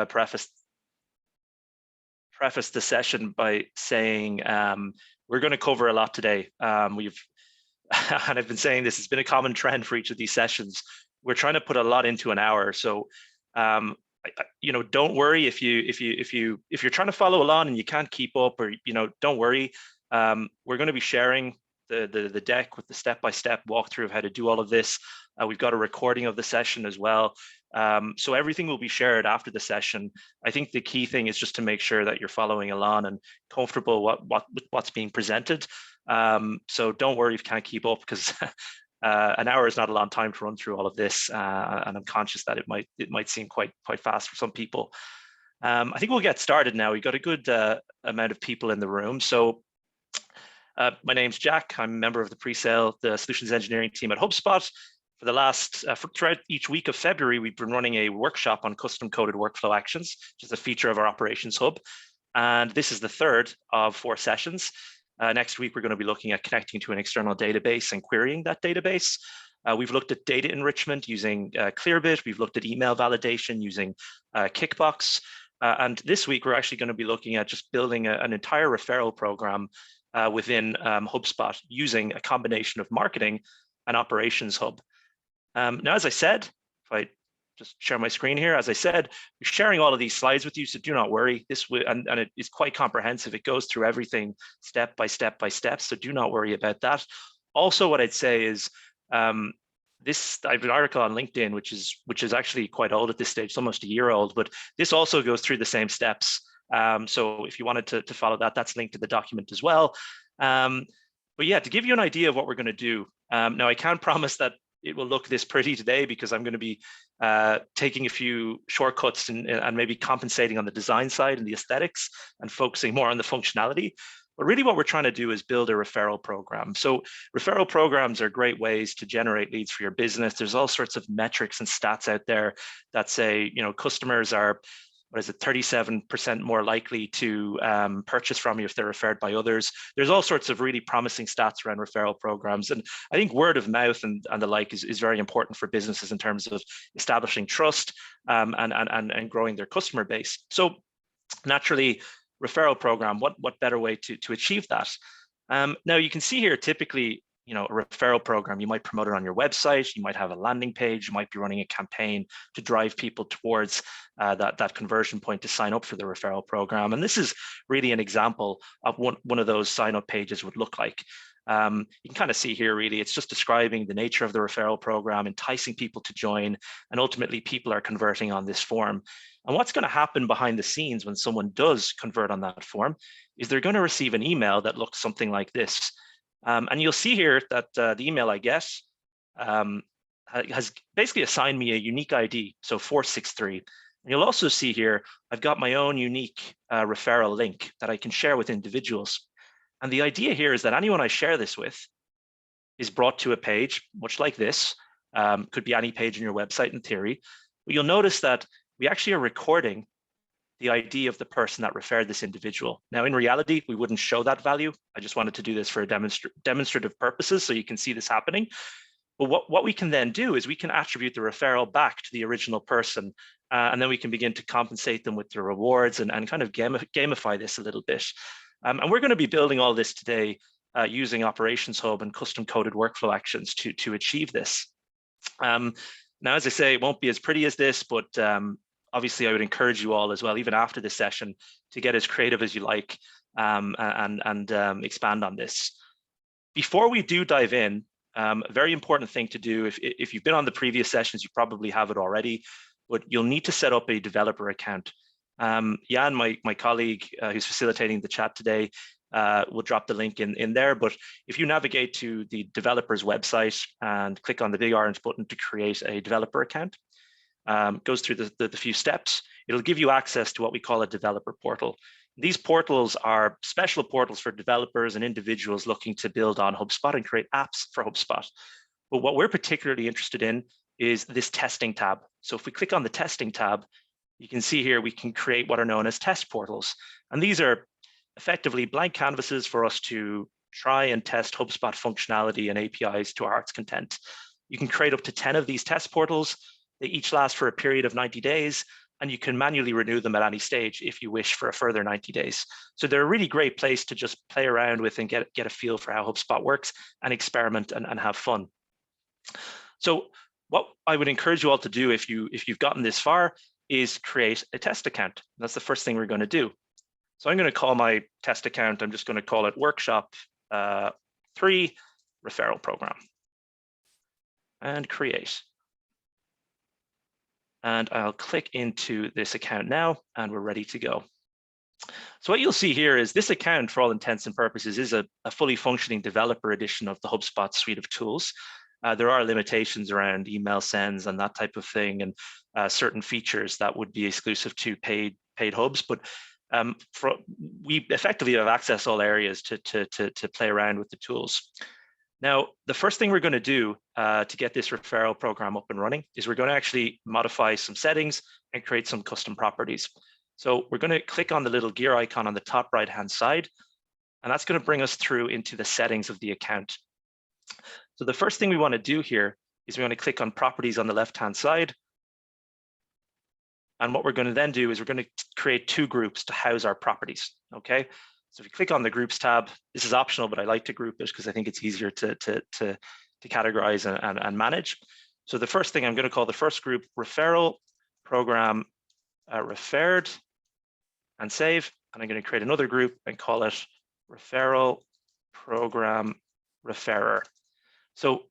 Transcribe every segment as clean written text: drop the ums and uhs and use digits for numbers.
preface the session by saying we're going to cover a lot today. And I've been saying this has been a common trend for each of these sessions. We're trying to put a lot into an hour, so don't worry if you're trying to follow along and you can't keep up, or don't worry. We're going to be sharing the deck with the step-by-step walkthrough of how to do all of this. We've got a recording of the session as well. So everything will be shared after the session. I think the key thing is just to make sure that you're following along and comfortable what's being presented. So don't worry if you can't keep up, because an hour is not a long time to run through all of this, and I'm conscious that it might seem quite fast for some people. I think we'll get started now. We've got a good amount of people in the room. So my name's Jack. I'm a member of the solutions engineering team at HubSpot. For the last, throughout each week of February, we've been running a workshop on custom coded workflow actions, which is a feature of our operations hub. And this is the third of 4 sessions. Next week, we're going to be looking at connecting to an external database and querying that database. We've looked at data enrichment using Clearbit. We've looked at email validation using Kickbox. And this week, we're actually going to be looking at just building an entire referral program within HubSpot using a combination of marketing and operations hub. Now, as I said, if I just share my screen here, as I said, we're sharing all of these slides with you, so do not worry. And it is quite comprehensive. It goes through everything step by step by step, so do not worry about that. Also, what I'd say is I have an article on LinkedIn, which is actually quite old at this stage, it's almost a year old, but this also goes through the same steps. So if you wanted to follow that, that's linked to the document as well. But yeah, to give you an idea of what we're going to do, now I can't promise that it will look this pretty today, because I'm going to be taking a few shortcuts and maybe compensating on the design side and the aesthetics and focusing more on the functionality. But really what we're trying to do is build a referral program. So referral programs are great ways to generate leads for your business. There's all sorts of metrics and stats out there that say, customers are, 37% more likely to purchase from you if they're referred by others. There's all sorts of really promising stats around referral programs. And I think word of mouth and the like is very important for businesses in terms of establishing trust and growing their customer base. So naturally, referral program, what better way to achieve that? Now you can see here, typically, a referral program, you might promote it on your website, you might have a landing page, you might be running a campaign to drive people towards that conversion point to sign up for the referral program. And this is really an example of one of those sign up pages would look like. You can kind of see here, really, it's just describing the nature of the referral program, enticing people to join, and ultimately people are converting on this form. And what's going to happen behind the scenes when someone does convert on that form is they're going to receive an email that looks something like this. And you'll see here that the email I get has basically assigned me a unique ID, so 463. And you'll also see here, I've got my own unique referral link that I can share with individuals. And the idea here is that anyone I share this with is brought to a page, much like this, could be any page in your website in theory. But you'll notice that we actually are recording the ID of the person that referred this individual. Now, in reality, we wouldn't show that value. I just wanted to do this for demonstrative purposes so you can see this happening. But what we can then do is we can attribute the referral back to the original person, and then we can begin to compensate them with the rewards and kind of gamify this a little bit. And we're going to be building all this today using Operations Hub and custom coded workflow actions to achieve this. Now, as I say, it won't be as pretty as this, but obviously, I would encourage you all as well, even after this session, to get as creative as you like and expand on this. Before we do dive in, a very important thing to do, if you've been on the previous sessions, you probably have it already, but you'll need to set up a developer account. Jan, my colleague who's facilitating the chat today, will drop the link in there. But if you navigate to the developer's website and click on the big orange button to create a developer account, goes through the few steps, it'll give you access to what we call a developer portal. These portals are special portals for developers and individuals looking to build on HubSpot and create apps for HubSpot. But what we're particularly interested in is this testing tab. So if we click on the testing tab, you can see here we can create what are known as test portals. And these are effectively blank canvases for us to try and test HubSpot functionality and APIs to our heart's content. You can create up to 10 of these test portals. They each last for a period of 90 days. and you can manually renew them at any stage if you wish for a further 90 days. So they're a really great place to just play around with and get a feel for how HubSpot works and experiment and have fun. So what I would encourage you all to do if you've gotten this far is create a test account. That's the first thing we're going to do. So I'm going to call my test account, I'm just going to call it Workshop 3 Referral Program, and create. And I'll click into this account now, and we're ready to go. So what you'll see here is this account, for all intents and purposes, is a fully functioning developer edition of the HubSpot suite of tools. There are limitations around email sends and that type of thing, and certain features that would be exclusive to paid hubs. But we effectively have access all areas to play around with the tools. Now, the first thing we're going to do to get this referral program up and running is we're going to actually modify some settings and create some custom properties. So we're going to click on the little gear icon on the top right-hand side, and that's going to bring us through into the settings of the account. So the first thing we want to do here is we want to click on properties on the left-hand side. And what we're going to then do is we're going to create 2 groups to house our properties, okay? So if you click on the groups tab, this is optional, but I like to group it because I think it's easier to categorize and manage. So the first thing I'm going to call the first group Referral Program Referred, and save. And I'm going to create another group and call it Referral Program Referrer. So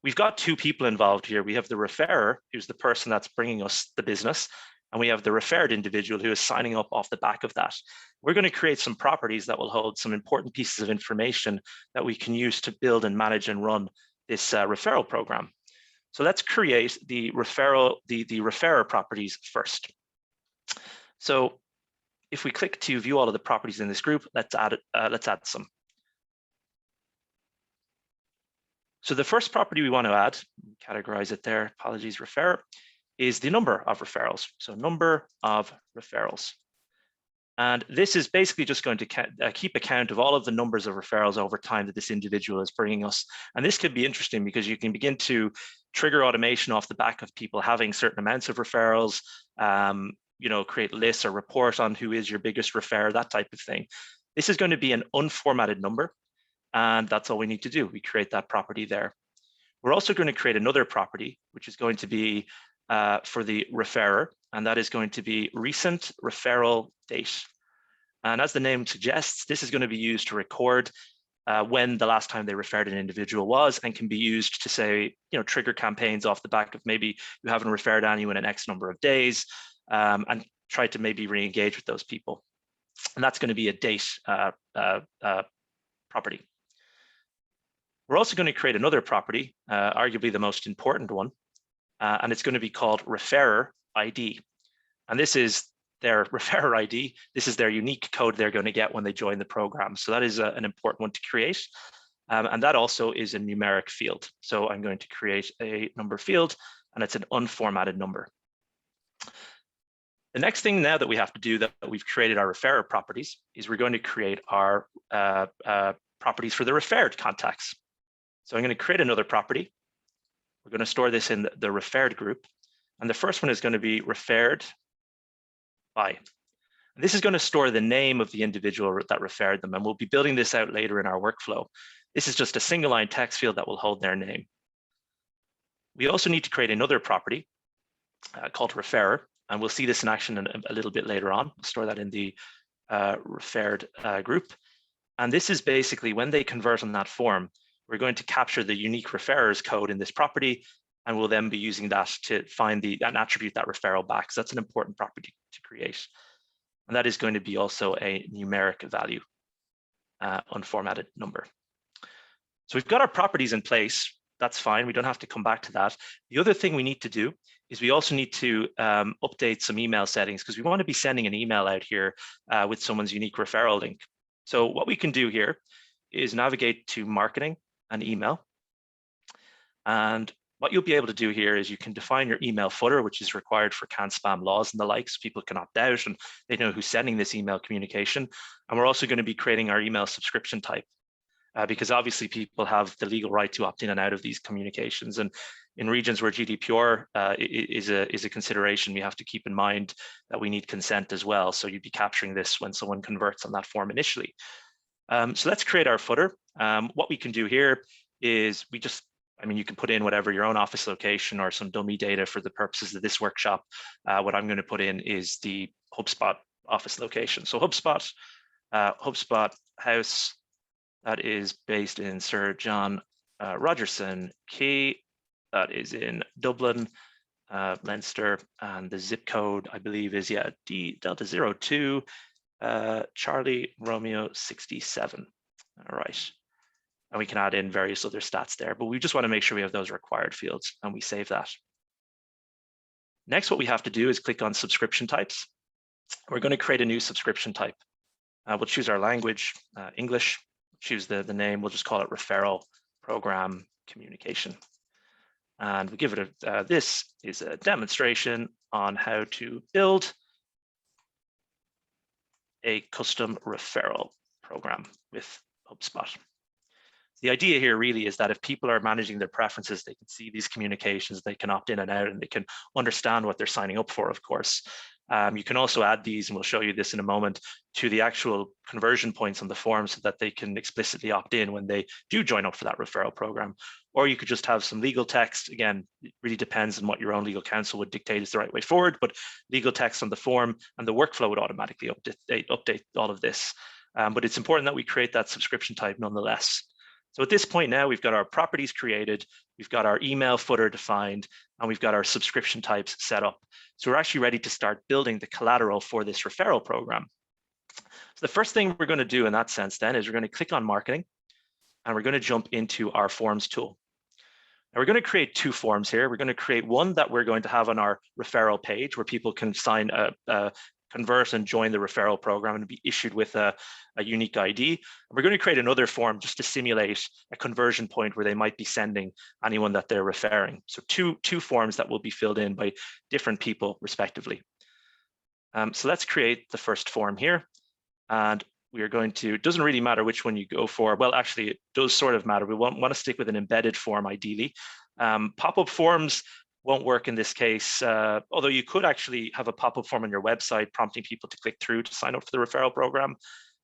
we've got 2 people involved here. We have the referrer, who's the person that's bringing us the business, and we have the referred individual who is signing up off the back of that. We're going to create some properties that will hold some important pieces of information that we can use to build and manage and run this referral program. So let's create the referrer properties first. So if we click to view all of the properties in this group, let's add some. So the first property we want to add, categorize it there, apologies, referrer, is the number of referrals. So number of referrals. And this is basically just going to keep account of all of the numbers of referrals over time that this individual is bringing us. And this could be interesting because you can begin to trigger automation off the back of people having certain amounts of referrals, create lists or report on who is your biggest referrer, that type of thing. This is going to be an unformatted number, and that's all we need to do. We create that property there. We're also going to create another property, which is going to be for the referrer, and that is going to be recent referral date. And as the name suggests, this is going to be used to record when the last time they referred an individual was, and can be used to say, trigger campaigns off the back of maybe you haven't referred anyone in X number of days, and try to maybe re-engage with those people. And that's going to be a date property. We're also going to create another property, arguably the most important one, and it's going to be called Referrer ID. And this is their Referrer ID. This is their unique code they're going to get when they join the program. So that is an important one to create. And that also is a numeric field. So I'm going to create a number field, and it's an unformatted number. The next thing now that we have to do, that we've created our referrer properties, is we're going to create our properties for the referred contacts. So I'm going to create another property. We're going to store this in the referred group. And the first one is going to be referred by. And this is going to store the name of the individual that referred them. And we'll be building this out later in our workflow. This is just a single line text field that will hold their name. We also need to create another property called referrer. And we'll see this in action a little bit later on. We'll store that in the referred group. And this is basically when they convert on that form, we're going to capture the unique referrer's code in this property, and we'll then be using that to find an attribute that referral back. So that's an important property to create. And that is going to be also a numeric value, unformatted number. So we've got our properties in place. That's fine. We don't have to come back to that. The other thing we need to do is we also need to update some email settings, because we want to be sending an email out here with someone's unique referral link. So what we can do here is navigate to marketing and email. And what you'll be able to do here is you can define your email footer, which is required for CAN spam laws and the like, so people can opt out and they know who's sending this email communication. And we're also going to be creating our email subscription type. because obviously people have the legal right to opt in and out of these communications. And in regions where GDPR is a consideration, we have to keep in mind that we need consent as well. So you'd be capturing this when someone converts on that form initially. So let's create our footer. What we can do here is you can put in whatever your own office location or some dummy data for the purposes of this workshop. What I'm going to put in is the HubSpot office location. So HubSpot house, that is based in Sir John Rogerson Quay, that is in Dublin, Leinster, and the zip code, I believe, is D Delta 02 Charlie Romeo 67. All right. And we can add in various other stats there, but we just want to make sure we have those required fields, and we save that. Next, what we have to do is click on subscription types. We're going to create a new subscription type. We'll choose our language, English, choose the name, we'll just call it Referral Program Communication. And we give it this is a demonstration on how to build a custom referral program with HubSpot. The idea here really is that if people are managing their preferences, they can see these communications, they can opt in and out, and they can understand what they're signing up for, of course. You can also add these, and we'll show you this in a moment, to the actual conversion points on the form so that they can explicitly opt in when they do join up for that referral program. Or you could just have some legal text. Again, it really depends on what your own legal counsel would dictate is the right way forward, but legal text on the form and the workflow would automatically update all of this. But it's important that we create that subscription type nonetheless. So at this point now, we've got our properties created, we've got our email footer defined, and we've got our subscription types set up. So we're actually ready to start building the collateral for this referral program. So the first thing we're going to do in that sense then is we're going to click on marketing, and we're going to jump into our forms tool. Now we're going to create two forms here. We're going to create one that we're going to have on our referral page where people can sign convert and join the referral program and be issued with a unique ID. And we're going to create another form just to simulate a conversion point where they might be sending anyone that they're referring. So two forms that will be filled in by different people respectively. So let's create the first form here. And we are going to, it doesn't really matter which one you go for. Well, actually, it does sort of matter. We want to stick with an embedded form ideally. Pop-up forms won't work in this case, although you could actually have a pop-up form on your website prompting people to click through to sign up for the referral program.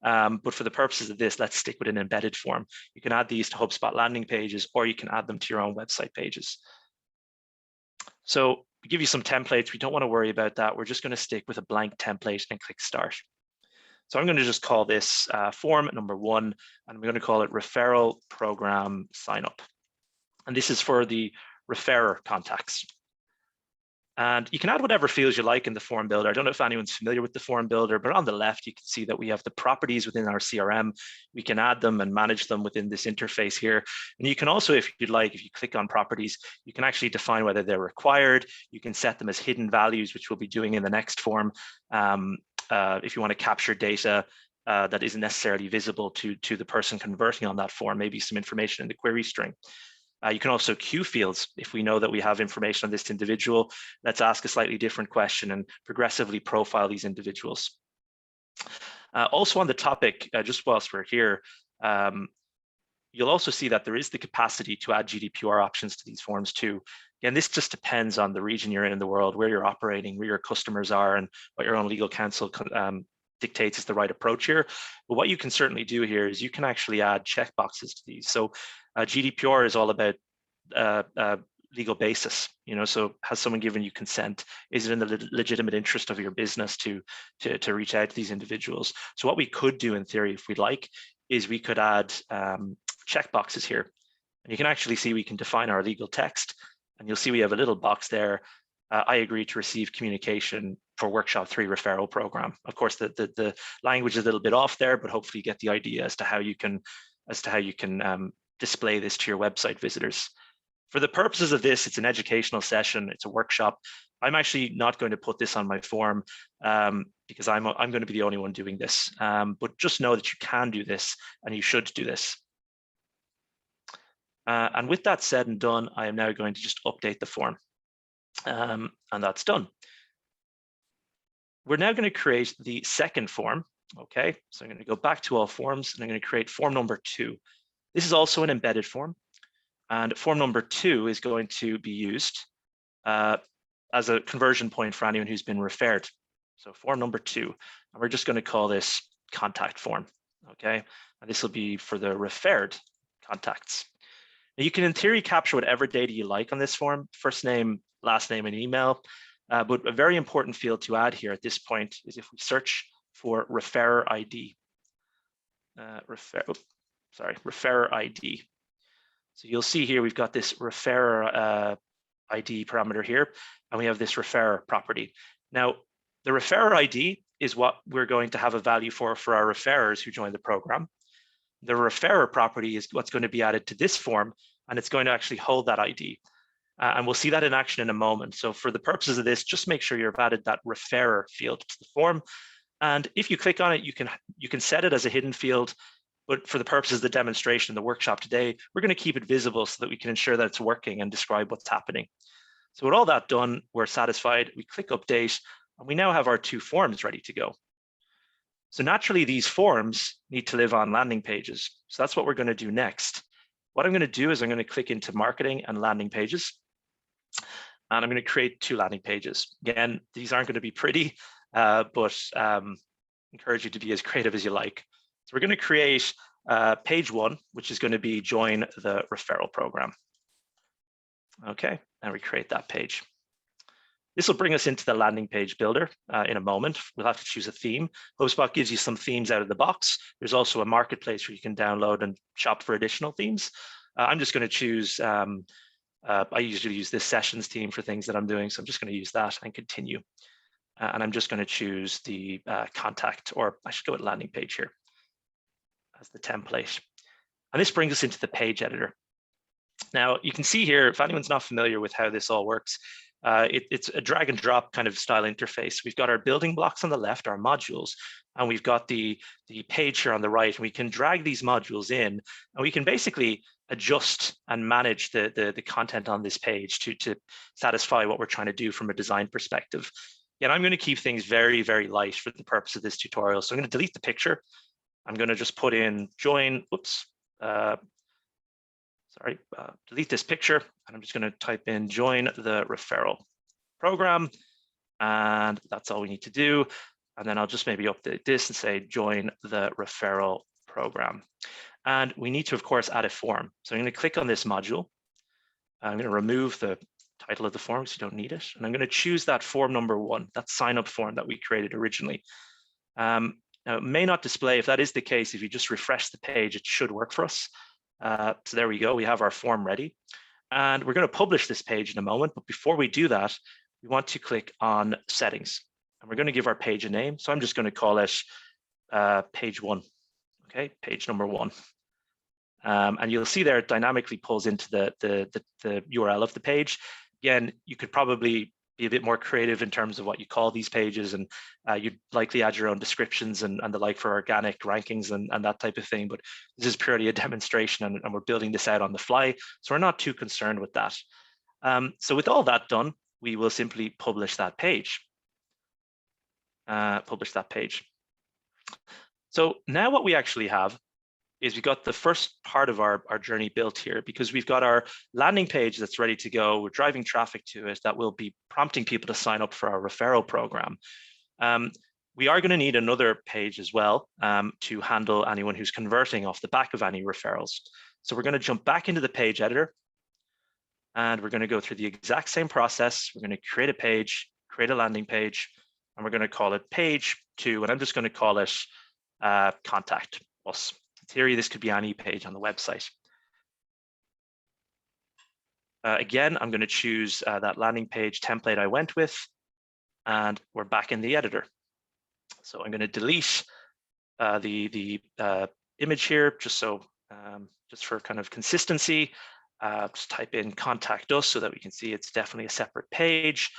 But for the purposes of this, let's stick with an embedded form. You can add these to HubSpot landing pages, or you can add them to your own website pages. So we give you some templates. We don't want to worry about that. We're just going to stick with a blank template and click start. So I'm going to just call this form number 1, and I'm going to call it referral program sign up. And this is for the referrer contacts. And you can add whatever fields you like in the form builder. I don't know if anyone's familiar with the form builder, but on the left, you can see that we have the properties within our CRM. We can add them and manage them within this interface here. And you can also, if you'd like, if you click on properties, you can actually define whether they're required. You can set them as hidden values, which we'll be doing in the next form. If you want to capture data that isn't necessarily visible to the person converting on that form, maybe some information in the query string. You can also queue fields. If we know that we have information on this individual, let's ask a slightly different question and progressively profile these individuals. Also on the topic, just whilst we're here, you'll also see that there is the capacity to add GDPR options to these forms too. Again, this just depends on the region you're in the world, where you're operating, where your customers are, and what your own legal counsel dictates is the right approach here. But what you can certainly do here is you can actually add checkboxes to these. So GDPR is all about legal basis, so has someone given you consent? Is it in the legitimate interest of your business to reach out to these individuals? So what we could do in theory, if we'd like, is we could add checkboxes here. And you can actually see we can define our legal text, and you'll see we have a little box there. I agree to receive communication for Workshop 3 referral program. Of course, the language is a little bit off there, but hopefully you get the idea as to how you can display this to your website visitors. For the purposes of this, it's an educational session, it's a workshop. I'm actually not going to put this on my form because I'm going to be the only one doing this. But just know that you can do this and you should do this. And with that said and done, I am now going to just update the form. And that's done. We're now going to create the second form. Okay, so I'm going to go back to all forms and I'm going to create form number 2. This is also an embedded form. And form number 2 is going to be used as a conversion point for anyone who's been referred. So form number 2, and we're just going to call this contact form, okay? And this will be for the referred contacts. Now you can in theory capture whatever data you like on this form, first name, last name, and email. But a very important field to add here at this point is if we search for referrer ID. Referrer ID. So you'll see here we've got this referrer ID parameter here, and we have this referrer property. Now, the referrer ID is what we're going to have a value for our referrers who join the program. The referrer property is what's going to be added to this form, and it's going to actually hold that ID. And we'll see that in action in a moment. So for the purposes of this, just make sure you've added that referrer field to the form. And if you click on it, you can set it as a hidden field. But for the purposes of the demonstration in the workshop today, we're going to keep it visible so that we can ensure that it's working and describe what's happening. So with all that done, we're satisfied. We click update, and we now have our 2 forms ready to go. So naturally, these forms need to live on landing pages. So that's what we're going to do next. What I'm going to do is I'm going to click into marketing and landing pages. And I'm going to create 2 landing pages. Again, these aren't going to be pretty, but encourage you to be as creative as you like. So we're going to create page 1, which is going to be join the referral program. Okay, and we create that page. This will bring us into the landing page builder in a moment. We'll have to choose a theme. HubSpot gives you some themes out of the box. There's also a marketplace where you can download and shop for additional themes. I'm just going to choose, I usually use this sessions theme for things that I'm doing, so I'm just going to use that and continue. And I'm just going to choose the contact, or I should go with landing page here as the template. And this brings us into the page editor. Now you can see here, if anyone's not familiar with how this all works, it's a drag and drop kind of style interface. We've got our building blocks on the left, our modules, and we've got the page here on the right, and we can drag these modules in, and we can basically adjust and manage the content on this page to satisfy what we're trying to do from a design perspective. And I'm going to keep things very, very light for the purpose of this tutorial. So I'm going to delete the picture. I'm going to just put in join, delete this picture, and I'm just going to type in join the referral program, and that's all we need to do. And then I'll just maybe update this and say join the referral program. And we need to, of course, add a form. So I'm going to click on this module. I'm going to remove the title of the form because you don't need it. And I'm going to choose that form number 1, that sign up form that we created originally. Now, it may not display. If that is the case, if you just refresh the page, it should work for us. So there we go. We have our form ready. And we're going to publish this page in a moment. But before we do that, we want to click on settings. And we're going to give our page a name. So I'm just going to call it page 1. Okay, page number 1. And you'll see there it dynamically pulls into the URL of the page. Again, you could probably be a bit more creative in terms of what you call these pages, and you'd likely add your own descriptions and the like for organic rankings and that type of thing. But this is purely a demonstration, and we're building this out on the fly, so we're not too concerned with that. So with all that done, we will simply publish that page. So now what we actually have is we've got the first part of our journey built here, because we've got our landing page that's ready to go. We're driving traffic to it that will be prompting people to sign up for our referral program. We are going to need another page as well to handle anyone who's converting off the back of any referrals. So we're going to jump back into the page editor, and we're going to go through the exact same process. We're going to create a page, create a landing page, and we're going to call it page 2, and I'm just going to call it contact us. In theory, this could be any page on the website. Again, I'm going to choose that landing page template I went with, and we're back in the editor. So I'm going to delete the image here, just for kind of consistency. Just type in contact us so that we can see it's definitely a separate page.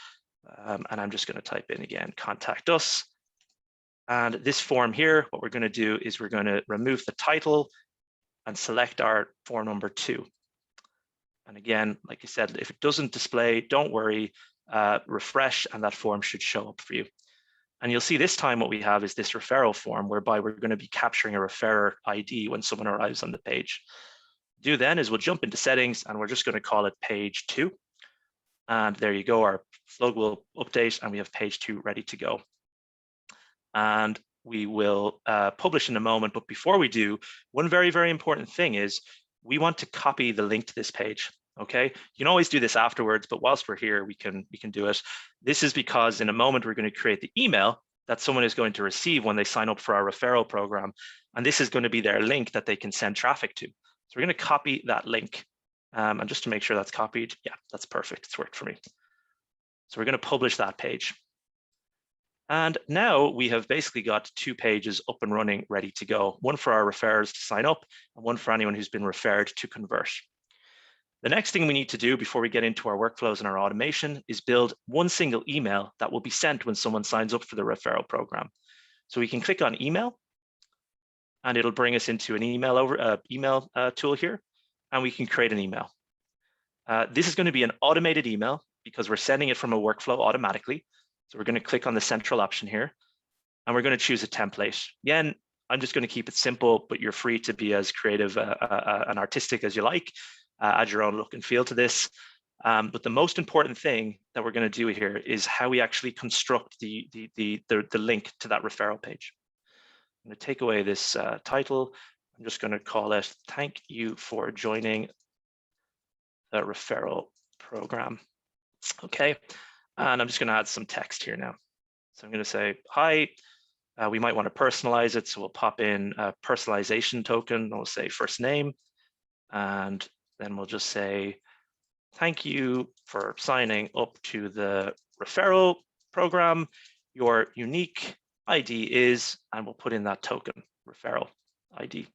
And I'm just going to type in again, contact us. And this form here, what we're going to do is we're going to remove the title and select our form number 2. And again, like I said, if it doesn't display, don't worry, refresh and that form should show up for you. And you'll see this time what we have is this referral form, whereby we're going to be capturing a referrer ID when someone arrives on the page. Do then is we'll jump into settings and we're just going to call it page 2. And there you go, our flow will update and we have page 2 ready to go. And we will publish in a moment, but before we do, one very, very important thing is we want to copy the link to this page. Okay, you can always do this afterwards, but whilst we're here, we can do it. This is because in a moment we're going to create the email that someone is going to receive when they sign up for our referral program, and this is going to be their link that they can send traffic to. So we're going to copy that link, and just to make sure that's copied, yeah, that's perfect. It's worked for me. So we're going to publish that page. And now we have basically got 2 pages up and running, ready to go. One for our referrers to sign up, and one for anyone who's been referred to convert. The next thing we need to do before we get into our workflows and our automation is build one single email that will be sent when someone signs up for the referral program. So we can click on email, and it'll bring us into an email tool here, and we can create an email. This is going to be an automated email because we're sending it from a workflow automatically. So we're going to click on the central option here, and we're going to choose a template. Again, I'm just going to keep it simple, but you're free to be as creative and artistic as you like. Add your own look and feel to this. But the most important thing that we're going to do here is how we actually construct the link to that referral page. I'm going to take away this title. I'm just going to call it "Thank you for joining the referral program." Okay, and I'm just going to add some text here now. So I'm going to say, "Hi." We might want to personalize it, so we'll pop in a personalization token. We'll say first name, and then we'll just say, "Thank you for signing up to the referral program. Your unique ID is," and we'll put in that token, referral ID.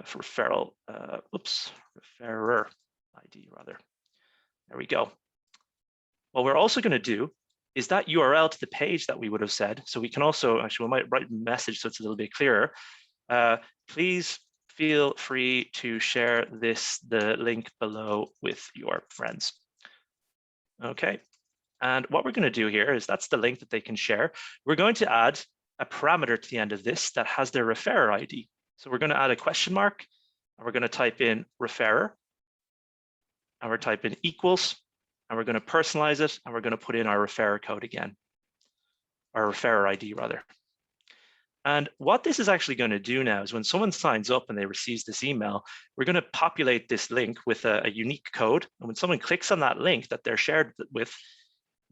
For referral, referrer ID rather. There we go. What we're also going to do is that URL to the page that we would have said. So we can also, actually, we might write a message so it's a little bit clearer. Please feel free to share the link below with your friends. Okay. And what we're going to do here is that's the link that they can share. We're going to add a parameter to the end of this that has their referrer ID. So we're going to add a question mark, and we're going to type in referrer, and we're typing equals, and we're going to personalize it, and we're going to put in our referrer code again, our referrer ID rather. And what this is actually going to do now is when someone signs up and they receive this email, we're going to populate this link with a unique code. And when someone clicks on that link that they're shared with,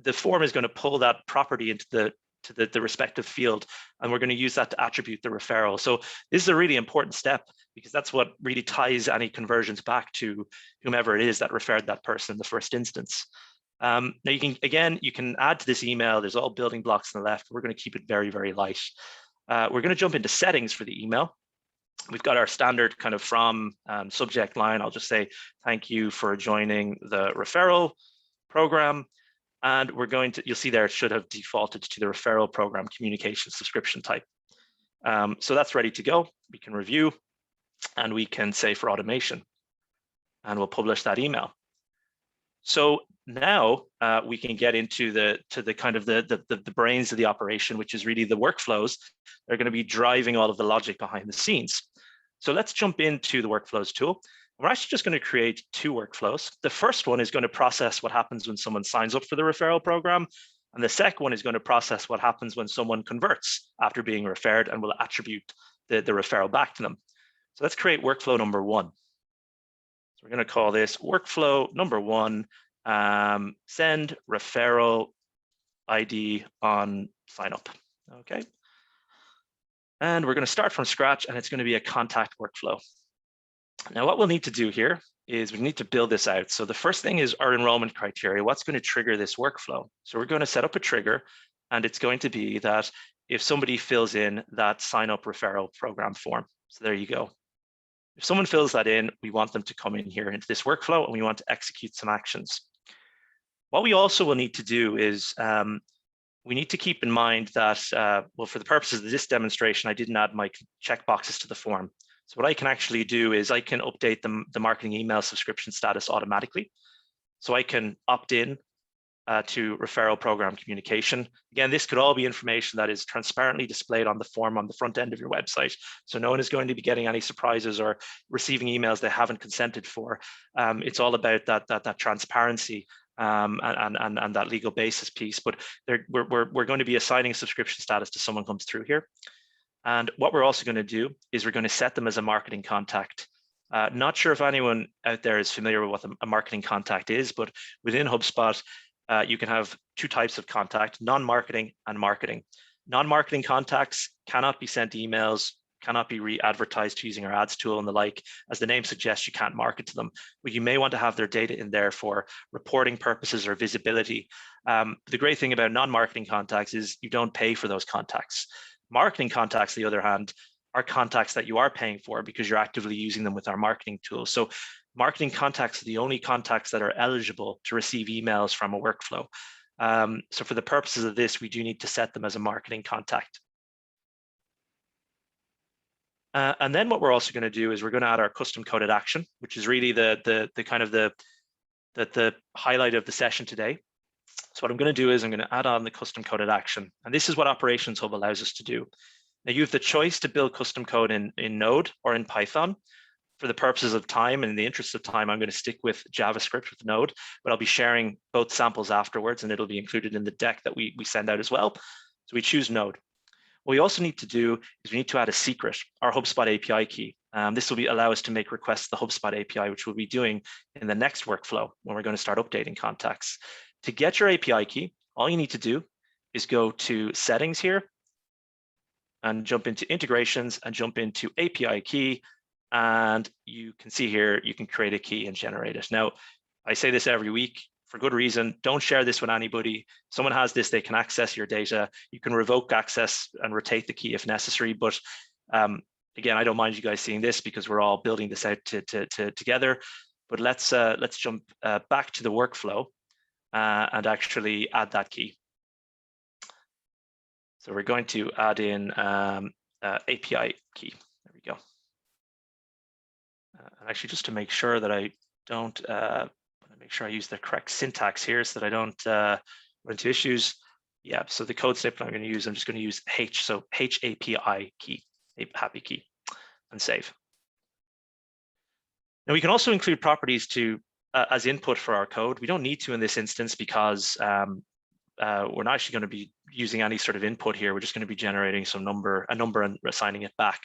the form is going to pull that property into the respective field, and we're going to use that to attribute the referral. So this is a really important step because that's what really ties any conversions back to whomever it is that referred that person in the first instance. Now you can add to this email. There's all building blocks on the left. We're going to keep it very, very light. We're going to jump into settings for the email. We've got our standard kind of from subject line. I'll just say, "Thank you for joining the referral program." And we're going to, you'll see there, it should have defaulted to the referral program communication subscription type. So that's ready to go. We can review, and we can say for automation, and we'll publish that email. So now we can get into the kind of the brains of the operation, which is really the workflows. They're going to be driving all of the logic behind the scenes. So let's jump into the workflows tool. We're actually just going to create 2 workflows. The first one is going to process what happens when someone signs up for the referral program. And the second one is going to process what happens when someone converts after being referred, and will attribute the referral back to them. So let's create workflow number 1. So we're going to call this workflow number 1, send referral ID on sign up. Okay. And we're going to start from scratch, and it's going to be a contact workflow. Now, what we'll need to do here is we need to build this out. So the first thing is our enrollment criteria. What's going to trigger this workflow? So we're going to set up a trigger, and it's going to be that if somebody fills in that sign up referral program form. So there you go. If someone fills that in, we want them to come in here into this workflow, and we want to execute some actions. What we also will need to do is we need to keep in mind that, well, for the purposes of this demonstration, I didn't add my checkboxes to the form. So what I can actually do is I can update the marketing email subscription status automatically. So I can opt in to referral program communication. Again, this could all be information that is transparently displayed on the form on the front end of your website. So no one is going to be getting any surprises or receiving emails they haven't consented for. It's all about that transparency and that legal basis piece. But we're going to be assigning subscription status to someone comes through here. And what we're also going to do is we're going to set them as a marketing contact. Not sure if anyone out there is familiar with what a marketing contact is, but within HubSpot, you can have two types of contact, non-marketing and marketing. Non-marketing contacts cannot be sent emails, cannot be re-advertised using our ads tool and the like. As the name suggests, you can't market to them, but you may want to have their data in there for reporting purposes or visibility. The great thing about non-marketing contacts is you don't pay for those contacts. Marketing contacts, on the other hand, are contacts that you are paying for because you're actively using them with our marketing tool. So marketing contacts are the only contacts that are eligible to receive emails from a workflow. So for the purposes of this, we do need to set them as a marketing contact. And then what we're also going to do is we're going to add our custom coded action, which is really the kind of the highlight of the session today. So what I'm going to do is I'm going to add on the custom coded action. And this is what Operations Hub allows us to do. Now you have the choice to build custom code in Node or in Python. For the purposes of time and in the interest of time, I'm going to stick with JavaScript with Node, but I'll be sharing both samples afterwards and it'll be included in the deck that we send out as well. So we choose Node. What we also need to do is we need to add a secret, our Hubspot API key. This will allow us to make requests to the Hubspot API, which we'll be doing in the next workflow when we're going to start updating contacts. To get your API key, all you need to do is go to settings here and jump into integrations and jump into API key. And you can see here, you can create a key and generate it. Now, I say this every week for good reason. Don't share this with anybody. Someone has this, they can access your data. You can revoke access and rotate the key if necessary. But again, I don't mind you guys seeing this because we're all building this out together. But let's jump back to the workflow and actually add that key. So we're going to add in API key. There we go. And actually, just to make sure that I don't, make sure I use the correct syntax here so that I don't run into issues. Yeah, so the code snippet I'm going to use, I'm just going to use H, so HAPI key, happy key, and save. Now we can also include properties to as input for our code. We don't need to in this instance because we're not actually going to be using any sort of input here. We're just going to be generating a number and assigning it back.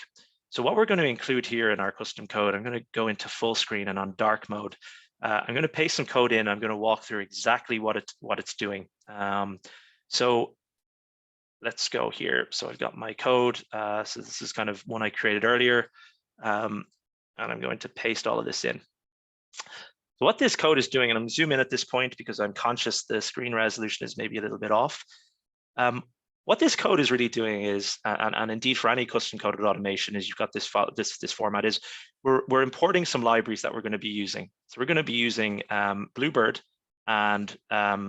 So what we're going to include here in our custom code, I'm going to go into full screen and on dark mode. I'm going to paste some code in. I'm going to walk through exactly what it's doing. So let's go here. So I've got my code. So this is kind of one I created earlier. And I'm going to paste all of this in. So what this code is doing, and I'm going to zoom in at this point because I'm conscious the screen resolution is maybe a little bit off. What this code is really doing is, and indeed for any custom coded automation, is you've got this file, this format is we're importing some libraries that we're going to be using. So we're going to be using Bluebird and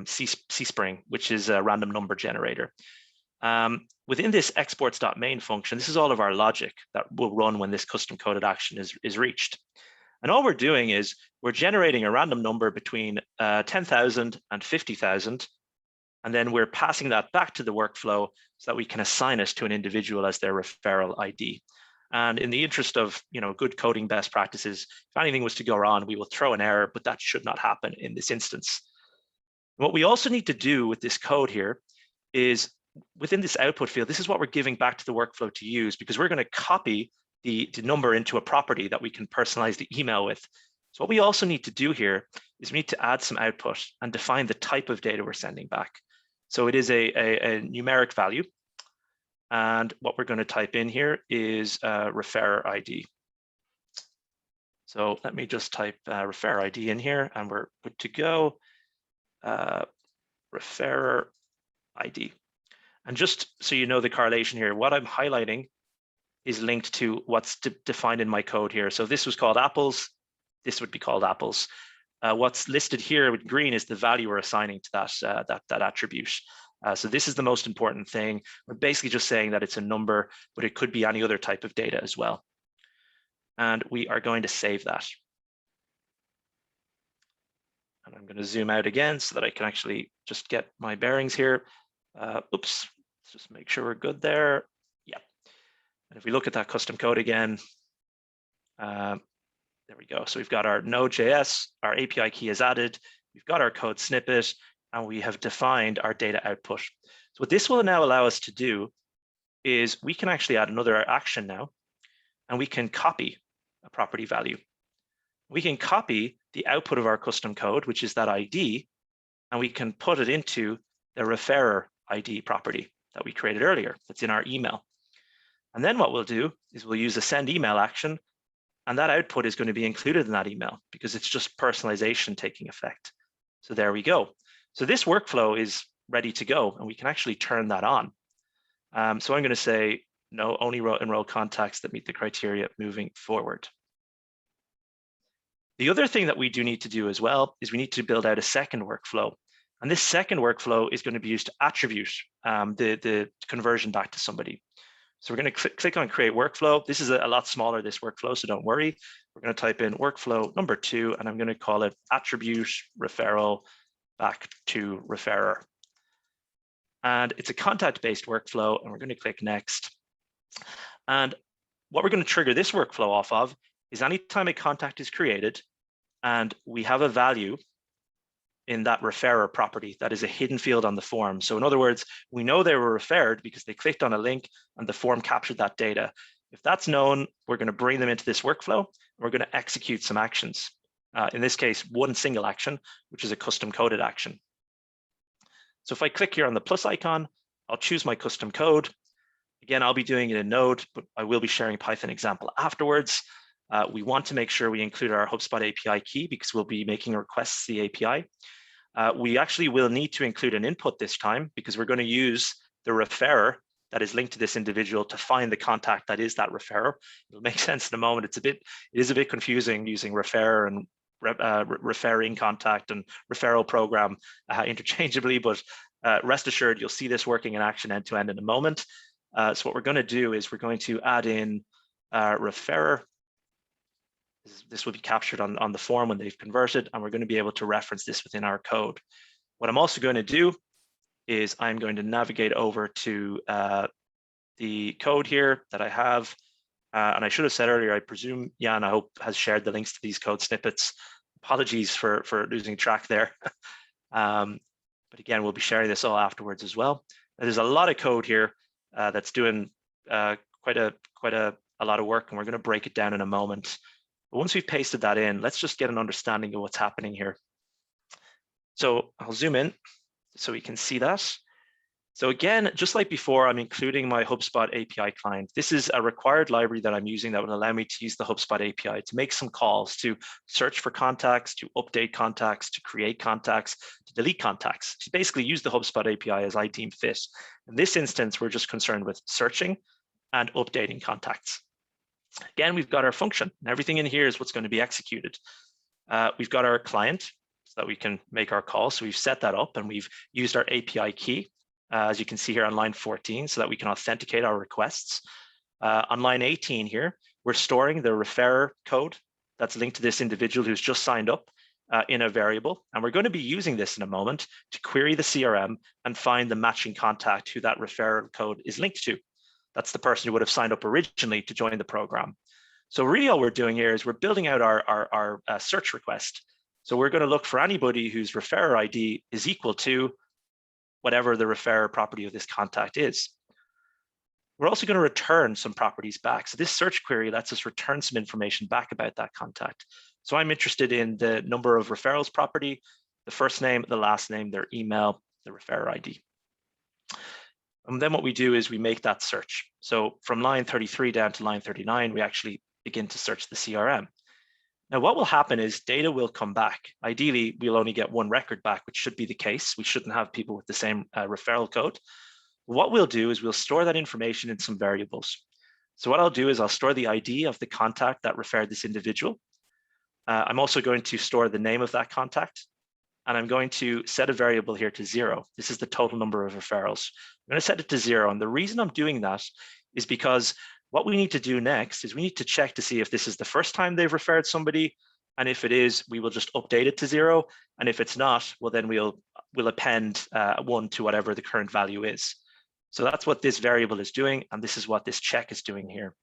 C-Spring, which is a random number generator. Within this exports.main function, this is all of our logic that will run when this custom coded action is reached. And all we're doing is we're generating a random number between 10,000 and 50,000. And then we're passing that back to the workflow so that we can assign it to an individual as their referral ID. And in the interest of good coding best practices, if anything was to go wrong, we will throw an error, but that should not happen in this instance. What we also need to do with this code here is within this output field, this is what we're giving back to the workflow to use because we're going to copy the number into a property that we can personalize the email with. So what we also need to do here is we need to add some output and define the type of data we're sending back. So it is a numeric value. And what we're going to type in here is referrer ID. So let me just type referrer ID in here and we're good to go. Referrer ID. And just so you know the correlation here, what I'm highlighting is linked to what's defined in my code here. So this was called apples. This would be called apples. What's listed here with green is the value we're assigning to that attribute. So this is the most important thing. We're basically just saying that it's a number, but it could be any other type of data as well. And we are going to save that. And I'm going to zoom out again so that I can actually just get my bearings here. Oops, let's just make sure we're good there. Yeah. And if we look at that custom code again, there we go. So we've got our Node.js, our API key is added, we've got our code snippet, and we have defined our data output. So what this will now allow us to do is we can actually add another action now, and we can copy a property value. We can copy the output of our custom code, which is that ID, and we can put it into the referrer ID property that we created earlier that's in our email. And then what we'll do is we'll use a send email action, and that output is going to be included in that email because it's just personalization taking effect. So there we go. So this workflow is ready to go, and we can actually turn that on. So I'm going to say, no, only enroll contacts that meet the criteria moving forward. The other thing that we do need to do as well is we need to build out a second workflow. And this second workflow is going to be used to attribute the conversion back to somebody. So we're going to click on create workflow. This is a lot smaller, this workflow, so don't worry. We're going to type in workflow number 2, and I'm going to call it attribute referral back to referrer. And it's a contact-based workflow, and we're going to click next. And what we're going to trigger this workflow off of is anytime a contact is created and we have a value in that referrer property, that is a hidden field on the form. So in other words, we know they were referred because they clicked on a link and the form captured that data. If that's known, we're going to bring them into this workflow, and we're going to execute some actions. In this case, one single action, which is a custom coded action. So if I click here on the plus icon, I'll choose my custom code. Again, I'll be doing it in Node, but I will be sharing a Python example afterwards. We want to make sure we include our Hubspot API key because we'll be making requests to the API. We actually will need to include an input this time because we're going to use the referrer that is linked to this individual to find the contact that is that referrer. It'll make sense in a moment. It is a bit confusing using referrer and referring contact and referral program interchangeably, but rest assured, you'll see this working in action end to end in a moment. So what we're going to do is we're going to add in referrer. This will be captured on the form when they've converted, and we're going to be able to reference this within our code. What I'm also going to do is I'm going to navigate over to the code here that I have. And I should have said earlier, I presume Jan, I hope, has shared the links to these code snippets. Apologies for losing track there. But again, we'll be sharing this all afterwards as well. There's a lot of code here that's doing quite a lot of work, and we're going to break it down in a moment. But once we've pasted that in, let's just get an understanding of what's happening here. So I'll zoom in so we can see that. So again, just like before, I'm including my HubSpot API client. This is a required library that I'm using that will allow me to use the HubSpot API to make some calls, to search for contacts, to update contacts, to create contacts, to delete contacts, to basically use the HubSpot API as I deem fit. In this instance, we're just concerned with searching and updating contacts. Again, we've got our function, and everything in here is what's going to be executed. We've got our client so that we can make our call. So we've set that up, and we've used our API key, as you can see here on line 14, so that we can authenticate our requests. On line 18 here, we're storing the referrer code that's linked to this individual who's just signed up in a variable. And we're going to be using this in a moment to query the CRM and find the matching contact who that referral code is linked to. That's the person who would have signed up originally to join the program. So really all we're doing here is we're building out our search request. So we're going to look for anybody whose referrer ID is equal to whatever the referrer property of this contact is. We're also going to return some properties back. So this search query lets us return some information back about that contact. So I'm interested in the number of referrals property, the first name, the last name, their email, the referrer ID. And then what we do is we make that search. So from line 33 down to line 39, we actually begin to search the CRM. Now, what will happen is data will come back. Ideally, we'll only get one record back, which should be the case. We shouldn't have people with the same referral code. What we'll do is we'll store that information in some variables. So what I'll do is I'll store the ID of the contact that referred this individual. I'm also going to store the name of that contact. And I'm going to set a variable here to 0. This is the total number of referrals. I'm going to set it to 0. And the reason I'm doing that is because what we need to do next is we need to check to see if this is the first time they've referred somebody, And if it is, we will just update it to 0. And if it's not, well, then we'll append 1 to whatever the current value is. So that's what this variable is doing. And this is what this check is doing here.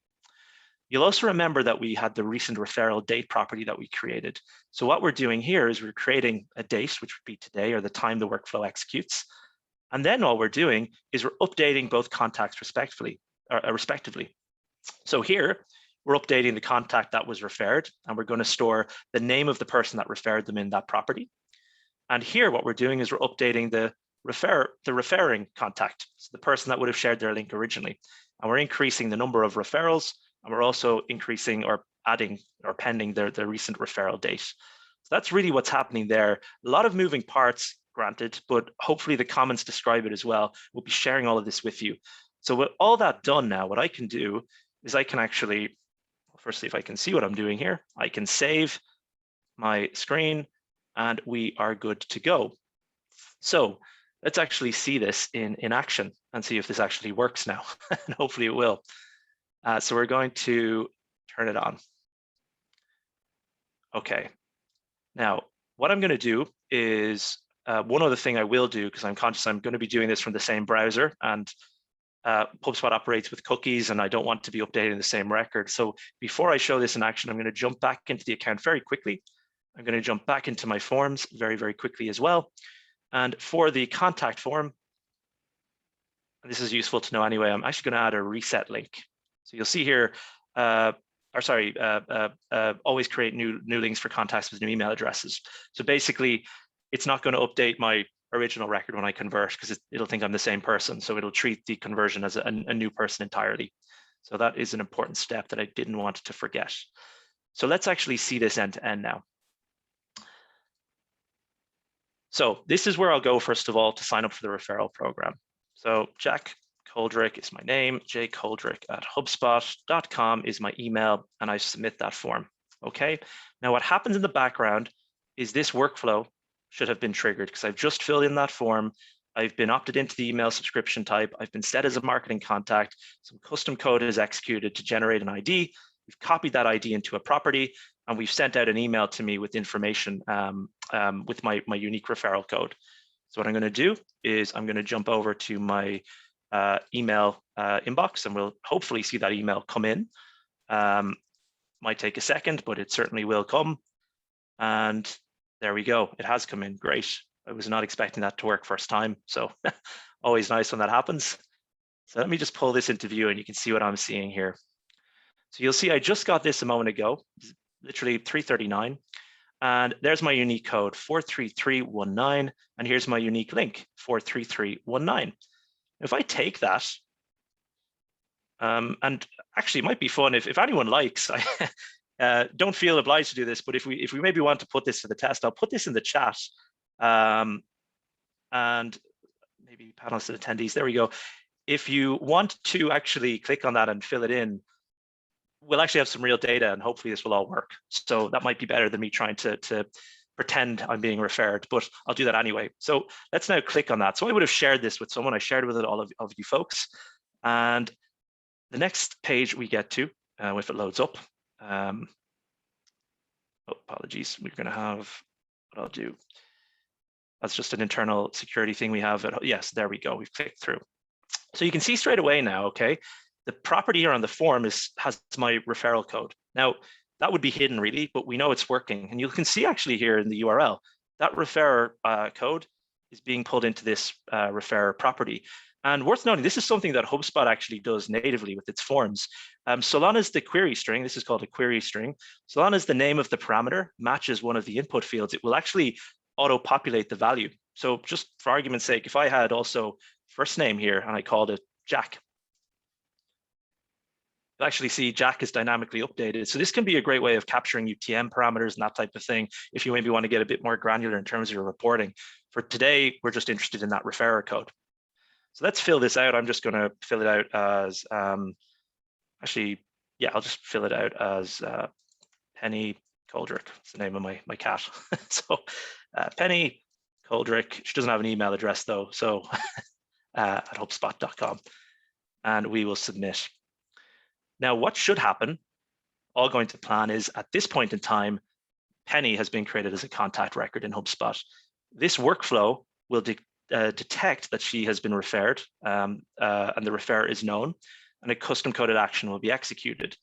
You'll also remember that we had the recent referral date property that we created. So what we're doing here is we're creating a date, which would be today or the time the workflow executes. And then all we're doing is we're updating both contacts respectively. So here, we're updating the contact that was referred, and we're going to store the name of the person that referred them in that property. And here, what we're doing is we're updating the referring contact, so the person that would have shared their link originally. And we're increasing the number of referrals, and we're also increasing or adding or pending their recent referral date. So that's really what's happening there. A lot of moving parts, granted, but hopefully the comments describe it as well. We'll be sharing all of this with you. So with all that done now, what I can do is I can actually, firstly, if I can see what I'm doing here, I can save my screen and we are good to go. So let's actually see this in action and see if this actually works now. And hopefully it will. So we're going to turn it on. Okay. Now, what I'm going to do is one other thing I will do, because I'm conscious I'm going to be doing this from the same browser, and HubSpot operates with cookies and I don't want to be updating the same record. So before I show this in action, I'm going to jump back into the account very quickly. I'm going to jump back into my forms very, very quickly as well. And for the contact form, and this is useful to know anyway, I'm actually going to add a reset link. So you'll see here, always create new links for contacts with new email addresses. So basically, it's not going to update my original record when I convert because it'll think I'm the same person. So it'll treat the conversion as a new person entirely. So that is an important step that I didn't want to forget. So let's actually see this end to end now. So this is where I'll go, first of all, to sign up for the referral program. So Jack Coldrick is my name. jcoldrick@hubspot.com is my email, and I submit that form. Okay. Now what happens in the background is this workflow should have been triggered because I've just filled in that form. I've been opted into the email subscription type. I've been set as a marketing contact. Some custom code is executed to generate an ID. We've copied that ID into a property, and we've sent out an email to me with information with my unique referral code. So what I'm going to do is I'm going to jump over to my email inbox, and we'll hopefully see that email come in. Might take a second, but it certainly will come. And there we go. It has come in. Great. I was not expecting that to work first time. So always nice when that happens. So let me just pull this into view and you can see what I'm seeing here. So you'll see I just got this a moment ago, literally 3:39. And there's my unique code 43319. And here's my unique link 43319. If I take that, and actually it might be fun if anyone likes, don't feel obliged to do this, but if we maybe want to put this to the test, I'll put this in the chat. And maybe panelists and attendees, there we go. If you want to actually click on that and fill it in, we'll actually have some real data and hopefully this will all work. So that might be better than me trying to pretend I'm being referred, but I'll do that anyway. So let's now click on that. So I would have shared this with someone. I shared with all of you folks. And the next page we get to, if it loads up, apologies, we're going to have, what I'll do, that's just an internal security thing we have. Yes, there we go. We've clicked through. So you can see straight away now, okay, the property here on the form has my referral code. Now, that would be hidden really, but we know it's working. And you can see actually here in the URL, that referrer code is being pulled into this referrer property. And worth noting, this is something that HubSpot actually does natively with its forms. So long as the query string, this is called a query string, so long as the name of the parameter matches one of the input fields, it will actually auto-populate the value. So just for argument's sake, if I had also first name here and I called it Jack, you'll actually see Jack is dynamically updated. So this can be a great way of capturing UTM parameters and that type of thing if you maybe want to get a bit more granular in terms of your reporting. For today, we're just interested in that referrer code. So let's fill this out. I'm just going to fill it out as, actually, yeah, I'll just fill it out as Penny Coldrick. It's the name of my cat. So Penny Coldrick, she doesn't have an email address though, so at hubspot.com, and we will submit. Now, what should happen, all going to plan, is at this point in time, Penny has been created as a contact record in HubSpot. This workflow will detect that she has been referred and the referrer is known, and a custom coded action will be executed.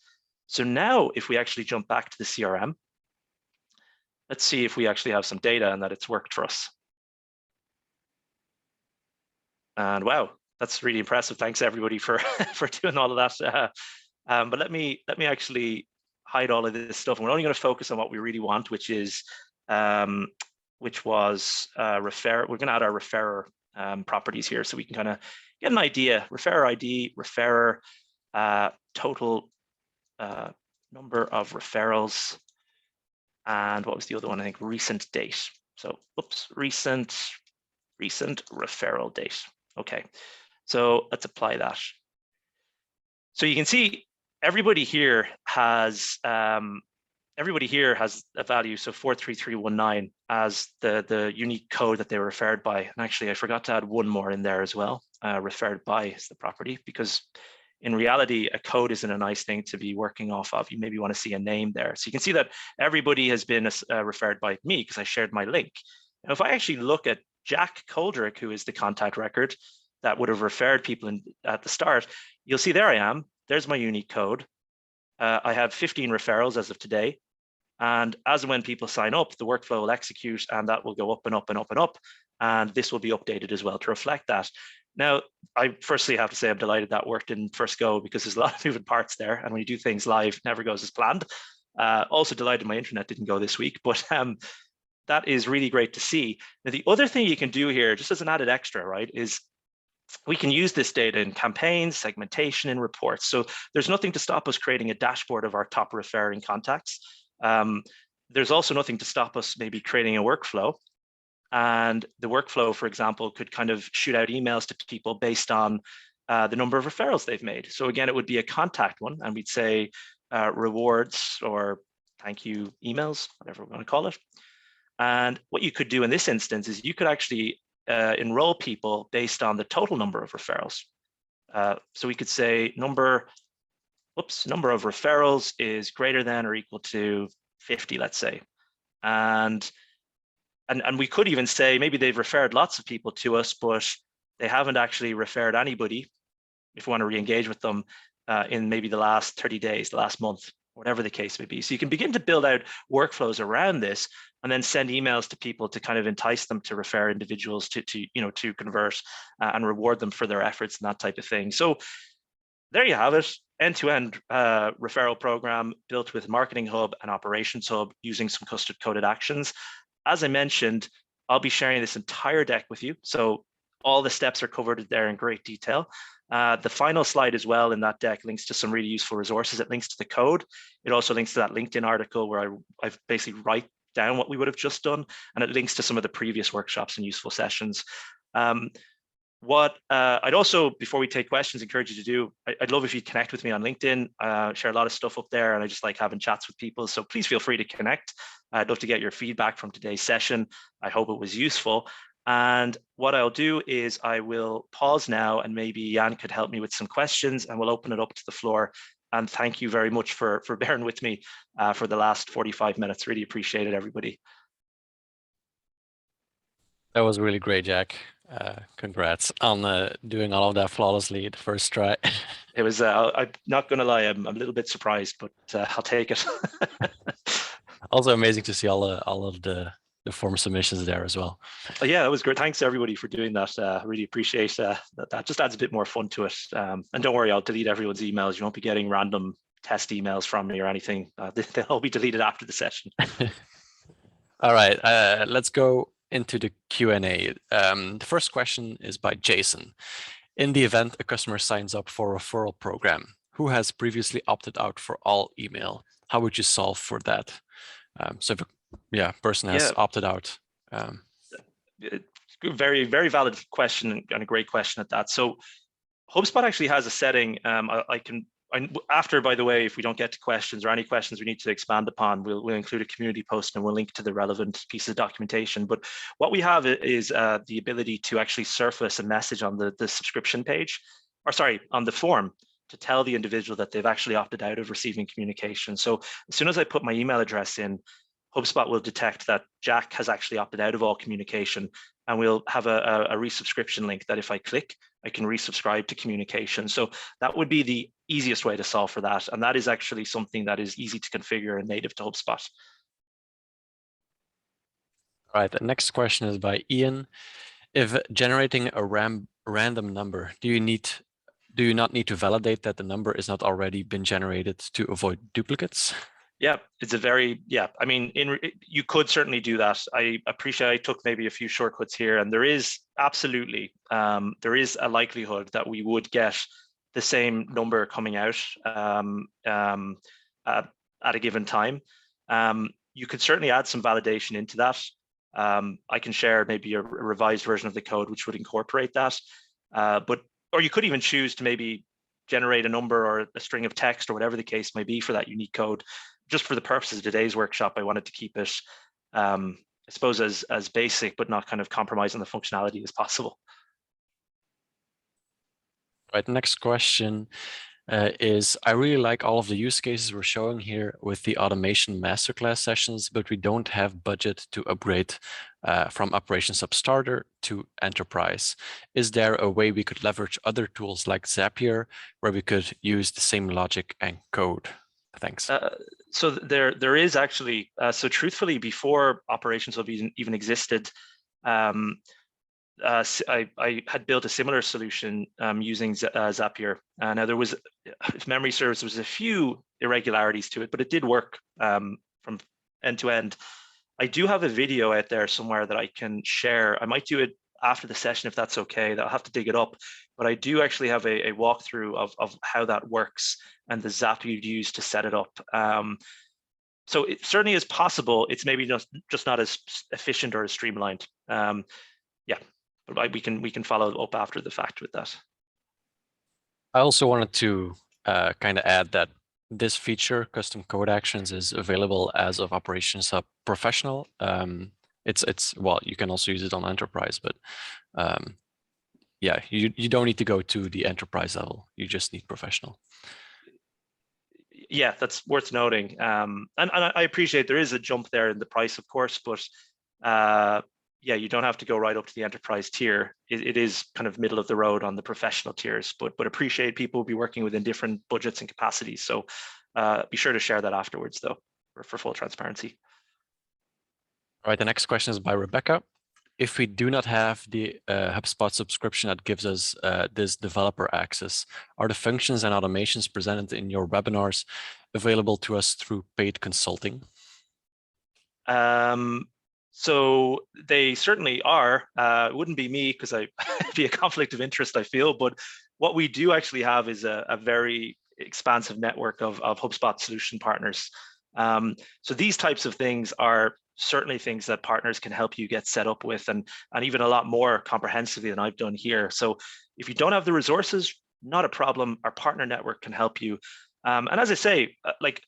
So now if we actually jump back to the CRM, let's see if we actually have some data and that it's worked for us. And wow, that's really impressive. Thanks everybody for doing all of that. But let me actually hide all of this stuff. And we're only going to focus on what we really want, which was refer. We're going to add our referrer properties here, so we can kind of get an idea. Referrer ID, referrer, total number of referrals, and what was the other one? I think recent date. So, oops, recent referral date. Okay, so let's apply that. So you can see everybody here has a value, so 43319 as the unique code that they were referred by. And actually, I forgot to add one more in there as well. Referred by is the property, because in reality, a code isn't a nice thing to be working off of. You maybe want to see a name there. So you can see that everybody has been referred by me because I shared my link. Now, if I actually look at Jack Coldrick, who is the contact record that would have referred people at the start, you'll see there I am. There's my unique code. I have 15 referrals as of today. And as and when people sign up, the workflow will execute, and that will go up and up and up and up. And this will be updated as well to reflect that. Now, I firstly have to say I'm delighted that worked in first go, because there's a lot of moving parts there. And when you do things live, it never goes as planned. Also delighted my internet didn't go this week, but that is really great to see. Now, the other thing you can do here, just as an added extra, right, is we can use this data in campaigns, segmentation, and reports. So there's nothing to stop us creating a dashboard of our top referring contacts. There's also nothing to stop us maybe creating a workflow. And the workflow, for example, could kind of shoot out emails to people based on the number of referrals they've made. So again, it would be a contact one, and we'd say rewards or thank you emails, whatever we want to call it. And what you could do in this instance is you could actually enroll people based on the total number of referrals. So we could say number of referrals is greater than or equal to 50, let's say. And we could even say maybe they've referred lots of people to us, but they haven't actually referred anybody, if we want to re-engage with them, in maybe the last 30 days, the last month, whatever the case may be. So you can begin to build out workflows around this, and then send emails to people to kind of entice them to refer individuals to convert and reward them for their efforts and that type of thing. So there you have it, end-to-end referral program built with Marketing Hub and Operations Hub using some custom coded actions. As I mentioned, I'll be sharing this entire deck with you. So all the steps are covered there in great detail. The final slide as well in that deck links to some really useful resources. It links to the code. It also links to that LinkedIn article where I've basically write down what we would have just done, and it links to some of the previous workshops and useful sessions. What I'd also, before we take questions, encourage you to do, I'd love if you connect with me on LinkedIn. Share a lot of stuff up there, and I just like having chats with people. So please feel free to connect. I'd love to get your feedback from today's session. I hope it was useful. And what I'll do is I will pause now, and maybe Jan could help me with some questions, and we'll open it up to the floor. And thank you very much for bearing with me for the last 45 minutes. Really appreciate it, everybody. That was really great, Jack. Congrats on doing all of that flawlessly the first try. It was, I'm not going to lie, I'm a little bit surprised, but I'll take it. Also amazing to see all of the form submissions there as well. Yeah, that was great. Thanks everybody for doing that. Really appreciate that. That just adds a bit more fun to it. And don't worry, I'll delete everyone's emails. You won't be getting random test emails from me or anything. They'll all be deleted after the session. All right, let's go into the Q&A. The first question is by Jason. In the event a customer signs up for a referral program, who has previously opted out for all email, how would you solve for that? So if a person has opted out. Very, very valid question, and a great question at that. So HubSpot actually has a setting. After, by the way, if we don't get to questions or any questions we need to expand upon, we'll include a community post and we'll link to the relevant pieces of documentation. But what we have is the ability to actually surface a message on the subscription page, or sorry, on the form, to tell the individual that they've actually opted out of receiving communication. So as soon as I put my email address in, HubSpot will detect that Jack has actually opted out of all communication, and we'll have a resubscription link that if I click, I can resubscribe to communication. So that would be the easiest way to solve for that. And that is actually something that is easy to configure and native to HubSpot. All right, the next question is by Ian. If generating a random number, do you not need to validate that the number is not already been generated to avoid duplicates? Yeah, it's a very, I mean, you could certainly do that. I appreciate I took maybe a few shortcuts here, and there is absolutely, there is a likelihood that we would get the same number coming out at a given time. You could certainly add some validation into that. I can share maybe a revised version of the code which would incorporate that. Or you could even choose to maybe generate a number or a string of text or whatever the case may be for that unique code. Just for the purposes of today's workshop, I wanted to keep it, I suppose, as basic, but not kind of compromise on the functionality as possible. Right, next question is, I really like all of the use cases we're showing here with the Automation Masterclass sessions, but we don't have budget to upgrade from Operations Hub Starter to Enterprise. Is there a way we could leverage other tools like Zapier, where we could use the same logic and code? Thanks. So there is actually, so truthfully, before Operations Hub even existed, I had built a similar solution using Zapier. Now there was, if memory serves, there was a few irregularities to it, but it did work from end to end. I do have a video out there somewhere that I can share. I might do it after the session if that's okay. I'll have to dig it up, but I do actually have a walkthrough of how that works and the Zap you'd use to set it up. So it certainly is possible. It's maybe just not as efficient or as streamlined. Yeah, but we can follow up after the fact with that. I also wanted to kind of add that this feature, custom code actions, is available as of Operations Hub Professional. It's well, you can also use it on Enterprise, but yeah, you don't need to go to the Enterprise level. You just need Professional. Yeah, that's worth noting. And I appreciate there is a jump there in the price, of course, but yeah, you don't have to go right up to the Enterprise tier. It is kind of middle of the road on the professional tiers, but appreciate people will be working within different budgets and capacities. So be sure to share that afterwards, though, for full transparency. All right, the next question is by Rebecca. If we do not have the HubSpot subscription that gives us this developer access, are the functions and automations presented in your webinars available to us through paid consulting? So they certainly are. It wouldn't be me because it'd be a conflict of interest, I feel. But what we do actually have is a very expansive network of HubSpot solution partners. So these types of things are certainly things that partners can help you get set up with, and even a lot more comprehensively than I've done here. So if you don't have the resources, not a problem. Our partner network can help you. And as I say, like,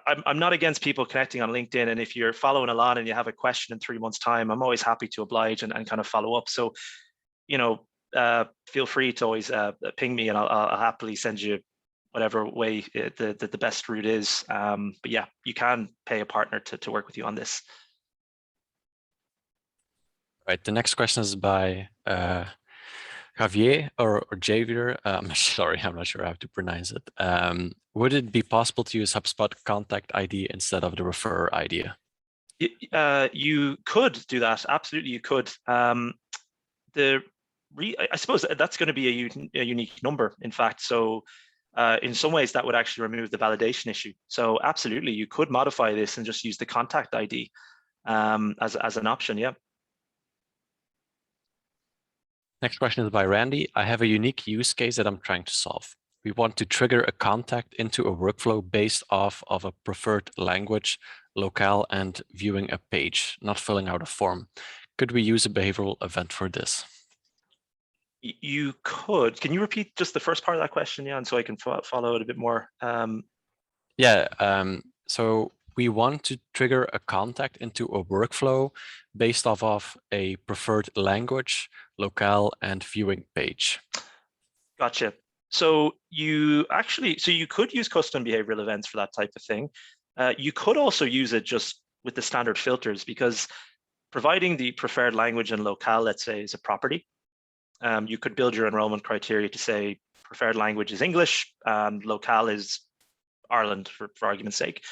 I'm not against people connecting on LinkedIn, and if you're following along and you have a question in 3 months' time, I'm always happy to oblige and kind of follow up. So, you know, feel free to always ping me, and I'll happily send you whatever way the best route is. But yeah, you can pay a partner to work with you on this. Right. The next question is by Javier or Javier. I'm sorry, I'm not sure how to pronounce it. Would it be possible to use HubSpot contact ID instead of the referrer ID? You could do that. Absolutely, you could. I suppose that's going to be a unique number, in fact. So in some ways, that would actually remove the validation issue. So absolutely, you could modify this and just use the contact ID as an option. Yeah. Next question is by Randy. I have a unique use case that I'm trying to solve. We want to trigger a contact into a workflow based off of a preferred language, locale, and viewing a page, not filling out a form. Could we use a behavioral event for this? You could. Can you repeat just the first part of that question, Jan, so I can follow it a bit more? So we want to trigger a contact into a workflow based off of a preferred language, locale, and viewing page. Gotcha. So you could use custom behavioral events for that type of thing. You could also use it just with the standard filters, because providing the preferred language and locale, let's say, is a property. You could build your enrollment criteria to say preferred language is English and locale is Ireland, for argument's sake.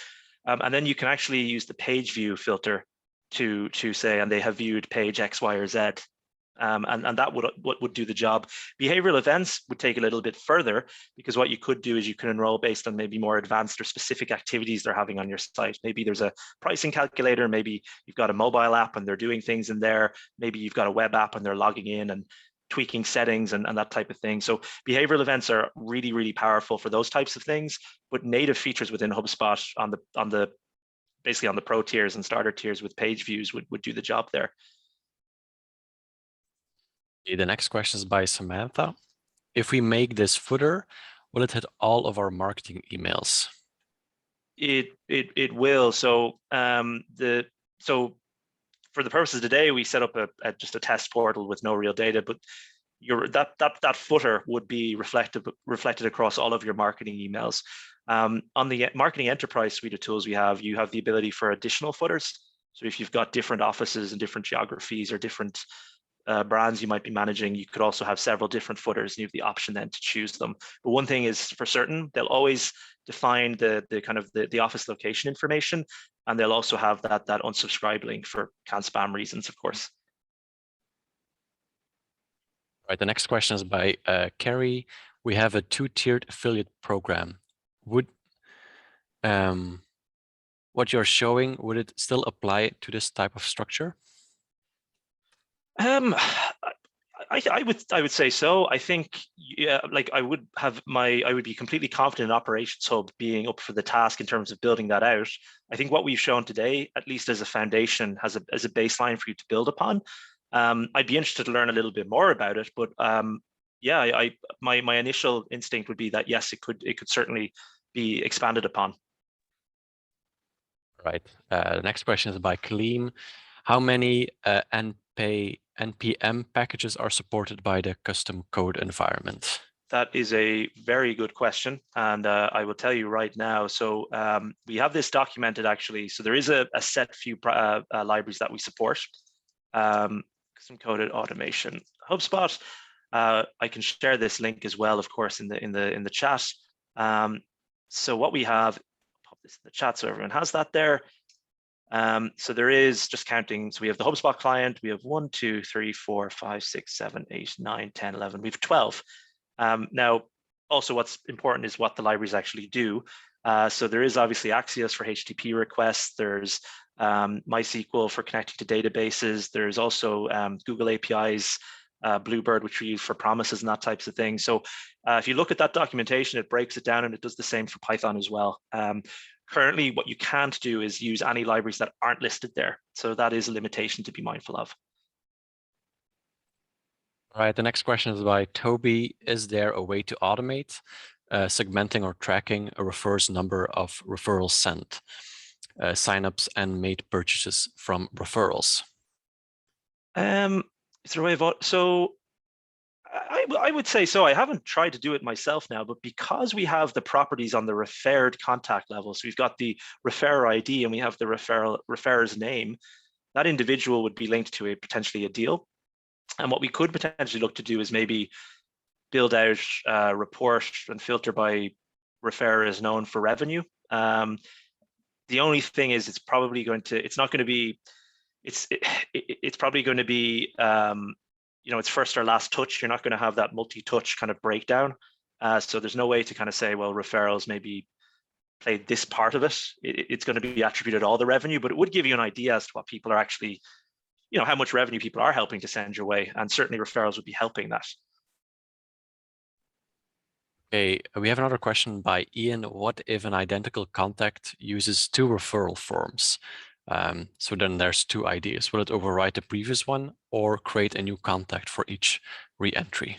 And then you can actually use the page view filter to say, and they have viewed page X, Y, or Z. And that would do the job. Behavioral events would take a little bit further, because what you could do is you can enroll based on maybe more advanced or specific activities they're having on your site. Maybe there's a pricing calculator, maybe you've got a mobile app and they're doing things in there, maybe you've got a web app and they're logging in and tweaking settings and that type of thing. So behavioral events are really, really powerful for those types of things, but native features within HubSpot basically on the pro tiers and starter tiers with page views would do the job there. The next question is by Samantha. If we make this footer, will it hit all of our marketing emails? It will. So for the purposes today, we set up just a test portal with no real data, but that footer would be reflected across all of your marketing emails. On the marketing enterprise suite of tools you have the ability for additional footers. So if you've got different offices and different geographies or different brands you might be managing, you could also have several different footers, and you have the option then to choose them. But one thing is for certain, they'll always define the office location information, and they'll also have that unsubscribe link for canned spam reasons, of course. All right, the next question is by Carrie. We have a 2-tiered affiliate program. Would what you're showing, would it still apply to this type of structure? I would say so. I think, yeah, like I would be completely confident in Operations Hub being up for the task in terms of building that out. I think what we've shown today, at least as a foundation, as a baseline for you to build upon. I'd be interested to learn a little bit more about it, but yeah, my initial instinct would be that yes, it could certainly be expanded upon. Right. The next question is by Kaleem. How many NPM packages are supported by the custom code environment? That is a very good question, and I will tell you right now. So we have this documented actually. So there is a set few libraries that we support. Custom coded automation HubSpot. I can share this link as well, of course, in the chat. So what we have, pop this in the chat so everyone has that there. So there is, just counting, so we have the HubSpot client, we have 1, 2, 3, 4, 5, 6, 7, 8, 9, 10, 11, we have 12. Now, also what's important is what the libraries actually do. So there is obviously Axios for HTTP requests, there's MySQL for connecting to databases, there's also Google APIs, Bluebird, which we use for promises and that types of things. So if you look at that documentation, it breaks it down and it does the same for Python as well. Currently, what you can't do is use any libraries that aren't listed there. So that is a limitation to be mindful of. All right, the next question is by Toby. Is there a way to automate segmenting or tracking a referrer's number of referrals sent, signups, and made purchases from referrals? Is there a way of so? I would say so. I haven't tried to do it myself now, but because we have the properties on the referred contact level, so we've got the referrer ID and we have the referrer's name, that individual would be linked to potentially a deal. And what we could potentially look to do is maybe build out a report and filter by referrer is known for revenue. The only thing is it's probably going to, it's not going to be, it's probably going to be, you know, it's first or last touch. You're not going to have that multi-touch kind of breakdown. So there's no way to kind of say, well, referrals maybe play this part of it. It's going to be attributed all the revenue, but it would give you an idea as to what people are actually, you know, how much revenue people are helping to send your way. And certainly referrals would be helping that. Okay, we have another question by Ian. What if an identical contact uses 2 referral forms? So then there's 2 ideas. Will it override the previous one or create a new contact for each re-entry?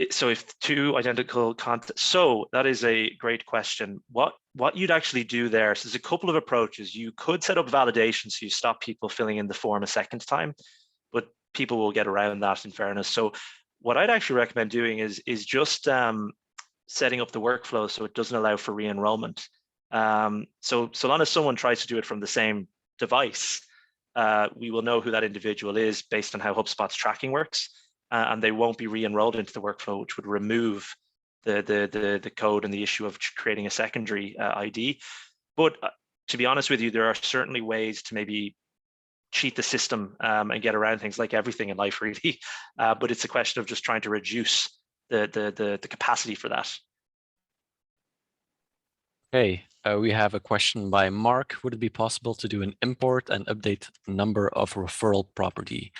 So if 2 identical contacts, so that is a great question. What you'd actually do there, so there's a couple of approaches. You could set up validation so you stop people filling in the form a second time, but people will get around that in fairness. So what I'd actually recommend doing is just setting up the workflow so it doesn't allow for re-enrollment. So long as someone tries to do it from the same device, we will know who that individual is based on how HubSpot's tracking works, and they won't be re-enrolled into the workflow, which would remove the code and the issue of creating a secondary ID. But to be honest with you, there are certainly ways to maybe cheat the system and get around things, like everything in life, really. But it's a question of just trying to reduce the capacity for that. Okay, we have a question by Mark. Would it be possible to do an import and update number of referral property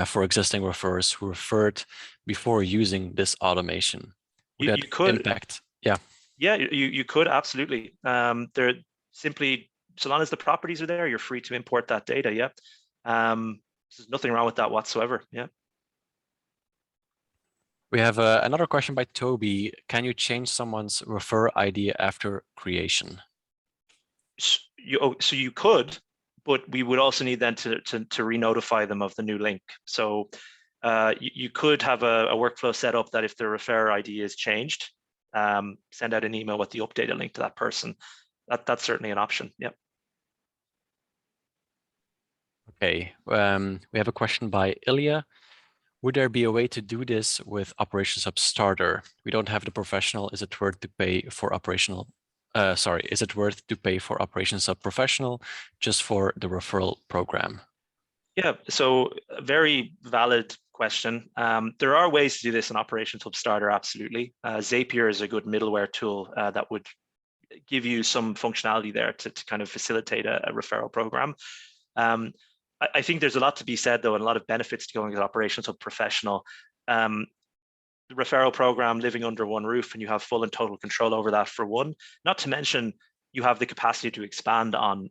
for existing referrers who referred before using this automation? Would You could impact? Yeah. Yeah, you could absolutely. They're simply, so long as the properties are there, you're free to import that data. Yeah. There's nothing wrong with that whatsoever. Yeah. We have another question by Toby. Can you change someone's refer ID after creation? So you could, but we would also need then to re-notify them of the new link. So you could have a workflow set up that if the refer ID is changed, send out an email with the updated link to that person. That's certainly an option. Yep. Okay. We have a question by Ilya. Would there be a way to do this with Operations Hub Starter? We don't have the professional. Is it worth to pay for operational? Is it worth to pay for Operations Hub Professional just for the referral program? Yeah, so a very valid question. There are ways to do this in Operations Hub Starter, absolutely. Zapier is a good middleware tool that would give you some functionality there to kind of facilitate a referral program. I think there's a lot to be said, though, and a lot of benefits to going with Operations Hub Professional. The referral program living under one roof, and you have full and total control over that, for one. Not to mention, you have the capacity to expand on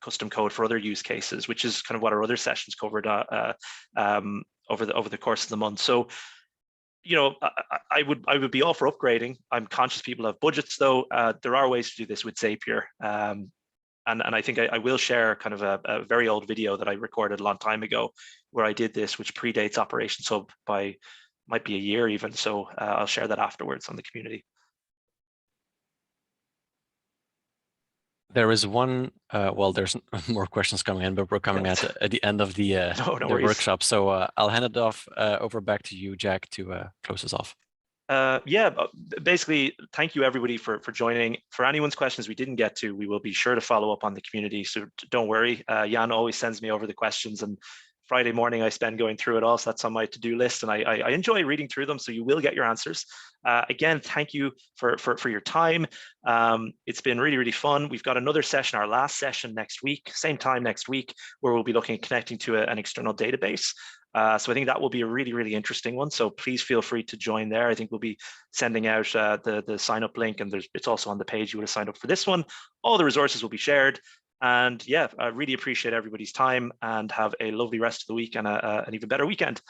custom code for other use cases, which is kind of what our other sessions covered over the course of the month. So, I would be all for upgrading. I'm conscious people have budgets, though. There are ways to do this with Zapier. And I think I will share kind of a very old video that I recorded a long time ago where I did this, which predates Operations Hub by, might be a year even. So I'll share that afterwards on the community. There is one, well, there's more questions coming in, but we're coming at the end of the workshop. So I'll hand it off over back to you, Jack, to close us off. Yeah, basically, thank you everybody for joining. For anyone's questions we didn't get to, we will be sure to follow up on the community. So don't worry. Jan always sends me over the questions, and Friday morning I spend going through it all. So that's on my to-do list, and I enjoy reading through them. So you will get your answers. Again, thank you for your time. It's been really, really fun. We've got another session, our last session next week, same time next week, where we'll be looking at connecting to an external database. So I think that will be a really, really interesting one. So please feel free to join there. I think we'll be sending out the sign up link, and it's also on the page you would have signed up for this one. All the resources will be shared. And yeah, I really appreciate everybody's time, and have a lovely rest of the week and an even better weekend.